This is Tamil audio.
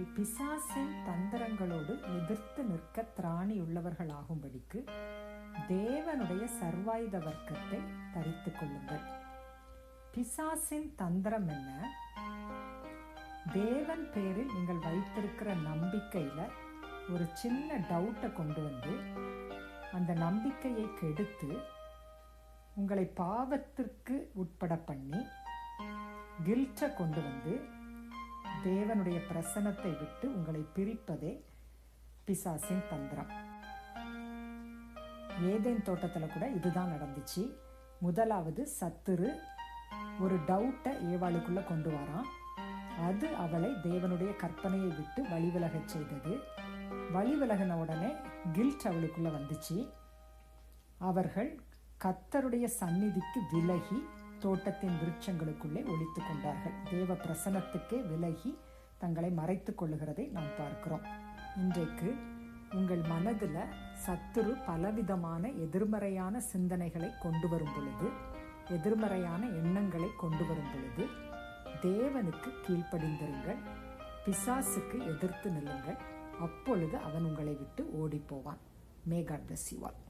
நீங்கள் பிசாசின் தந்திரங்களோடு எதிர்த்து நிற்க திராணியுள்ளவர்களாகும்படிக்கு தேவனுடைய சர்வாயுத வர்க்கத்தை தரித்துக் கொள்ளுங்கள். பிசாசின் தந்திரம் என்ன? தேவன் பேரில் நீங்கள் வைத்திருக்கிற நம்பிக்கையில ஒரு சின்ன டவுட்டை கொண்டு வந்து அந்த நம்பிக்கையை கெடுத்து உங்களை பாவத்திற்கு உட்பட பண்ணி கில்ட்டை கொண்டு வந்து தேவனுடைய பிரசன்னத்தை விட்டு உங்களை பிரிப்பதே பிசாசின் தந்திரம். ஏதேன் தோட்டத்தில் கூட இதுதான் நடந்துச்சு. முதலாவது சத்துரு ஒரு டவுட்டை ஏவாளுக்குள்ள கொண்டு வரான். அது அவளை தேவனுடைய கற்பனையை விட்டு வழிவிலகச் செய்தது. வழிவிலகின உடனே கில்ட் அவளுக்குள்ள வந்துச்சு. அவர்கள் கர்த்தருடைய சந்நிதிக்கு விலகி தோட்டத்தின் விருட்சங்களுக்குள்ளே ஒளித்து கொண்டார்கள். தேவ பிரசன்னத்துக்கே விலகி தங்களை மறைத்து கொள்ளுகிறதை நாம் பார்க்கிறோம். இன்றைக்கு உங்கள் மனதில் சத்துரு பலவிதமான எதிர்மறையான சிந்தனைகளை கொண்டு வரும் பொழுது, எதிர்மறையான எண்ணங்களை கொண்டு வரும் பொழுது தேவனுக்கு கீழ்ப்படிந்திருங்கள், பிசாசுக்கு எதிர்த்து நில்லுங்கள். அப்பொழுது அவன் உங்களை விட்டு ஓடி போவான். May God bless you all.